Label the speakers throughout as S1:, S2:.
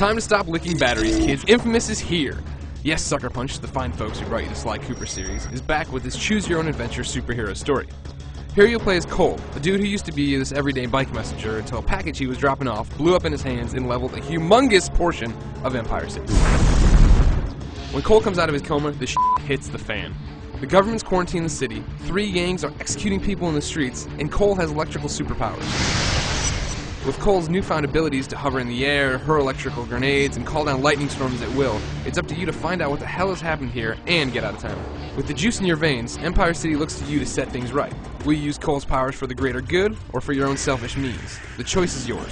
S1: time to stop licking batteries, kids. Infamous is here. Yes, Sucker Punch, the fine folks who brought you the Sly Cooper series, is back with this choose-your-own-adventure superhero story. Here you'll play as Cole, a dude who used to be this everyday bike messenger until a package he was dropping off blew up in his hands and leveled a humongous portion of Empire City. When Cole comes out of his coma, the shit hits the fan. The government's quarantined the city, 3 gangs are executing people in the streets, and Cole has electrical superpowers. With Cole's newfound abilities to hover in the air, hurl electrical grenades, and call down lightning storms at will, it's up to you to find out what the hell has happened here and get out of town. With the juice in your veins, Empire City looks to you to set things right. Will you use Cole's powers for the greater good, or for your own selfish means? The choice is yours.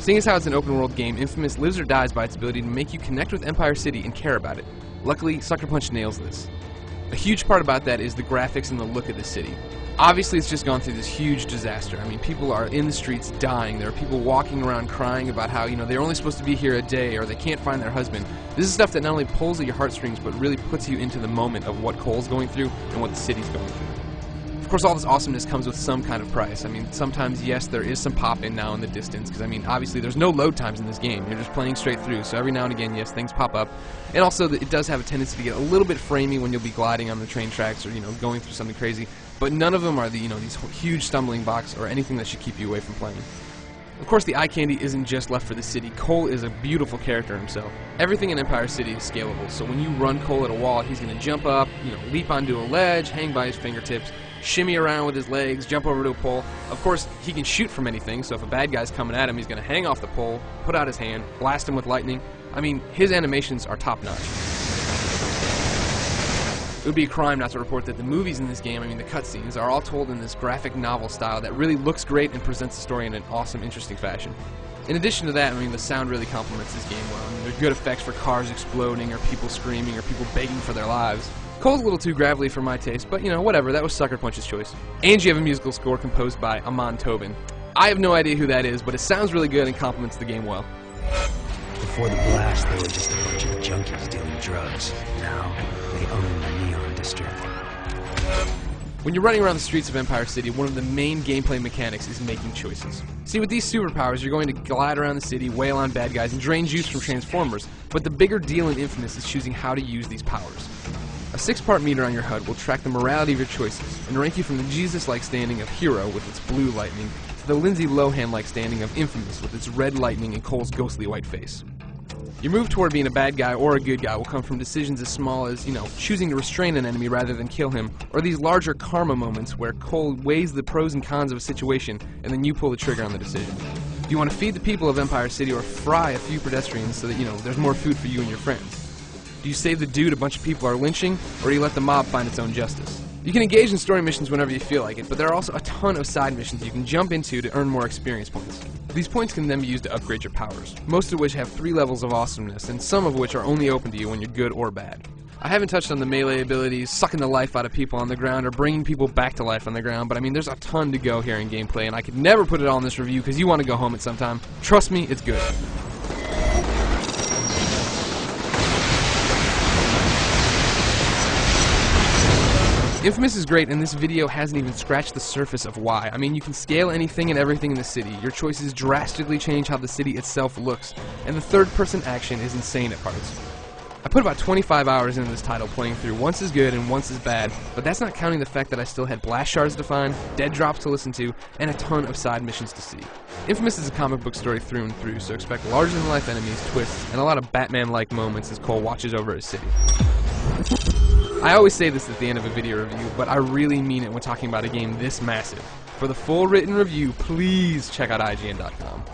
S1: Seeing as how it's an open-world game, Infamous lives or dies by its ability to make you connect with Empire City and care about it. Luckily, Sucker Punch nails this. A huge part about that is the graphics and the look of the city. Obviously, it's just gone through this huge disaster. I mean, people are in the streets dying. There are people walking around crying about how, they're only supposed to be here a day, or they can't find their husband. This is stuff that not only pulls at your heartstrings, but really puts you into the moment of what Cole's going through and what the city's going through. Of course, all this awesomeness comes with some kind of price. I mean, sometimes, yes, there is some pop-in now in the distance, because, obviously there's no load times in this game. You're just playing straight through, so every now and again, yes, things pop up. And also, it does have a tendency to get a little bit framey when you'll be gliding on the train tracks or, going through something crazy. But none of them are these huge stumbling blocks or anything that should keep you away from playing. Of course, the eye candy isn't just left for the city. Cole is a beautiful character himself. Everything in Empire City is scalable, so when you run Cole at a wall, he's going to jump up, leap onto a ledge, hang by his fingertips, shimmy around with his legs, jump over to a pole. Of course, he can shoot from anything, so if a bad guy's coming at him, he's going to hang off the pole, put out his hand, blast him with lightning. His animations are top-notch. It would be a crime not to report that the movies in this game, the cutscenes, are all told in this graphic novel style that really looks great and presents the story in an awesome, interesting fashion. In addition to that, the sound really complements this game well. There are good effects for cars exploding, or people screaming, or people begging for their lives. Cole's a little too gravelly for my taste, but whatever, that was Sucker Punch's choice. And you have a musical score composed by Amon Tobin. I have no idea who that is, but it sounds really good and complements the game well.
S2: Before the blast, they were just a bunch of junkies dealing drugs. Now, they own the Neon District.
S1: When you're running around the streets of Empire City, one of the main gameplay mechanics is making choices. See, with these superpowers, you're going to glide around the city, wail on bad guys, and drain juice from Transformers, but the bigger deal in Infamous is choosing how to use these powers. A 6-part meter on your HUD will track the morality of your choices, and rank you from the Jesus-like standing of Hero with its blue lightning, to the Lindsay Lohan-like standing of Infamous with its red lightning and Cole's ghostly white face. Your move toward being a bad guy or a good guy will come from decisions as small as, choosing to restrain an enemy rather than kill him, or these larger karma moments where Cole weighs the pros and cons of a situation, and then you pull the trigger on the decision. Do you want to feed the people of Empire City or fry a few pedestrians so that, there's more food for you and your friends? Do you save the dude a bunch of people are lynching, or do you let the mob find its own justice? You can engage in story missions whenever you feel like it, but there are also a ton of side missions you can jump into to earn more experience points. These points can then be used to upgrade your powers, most of which have 3 levels of awesomeness, and some of which are only open to you when you're good or bad. I haven't touched on the melee abilities, sucking the life out of people on the ground, or bringing people back to life on the ground, but there's a ton to go here in gameplay, and I could never put it all in this review because you want to go home at some time. Trust me, it's good. Infamous is great, and this video hasn't even scratched the surface of why. You can scale anything and everything in the city. Your choices drastically change how the city itself looks, and the third-person action is insane at parts. I put about 25 hours into this title playing through once is good and once is bad, but that's not counting the fact that I still had blast shards to find, dead drops to listen to, and a ton of side missions to see. Infamous is a comic book story through and through, so expect larger-than-life enemies, twists, and a lot of Batman-like moments as Cole watches over his city. I always say this at the end of a video review, but I really mean it when talking about a game this massive. For the full written review, please check out IGN.com.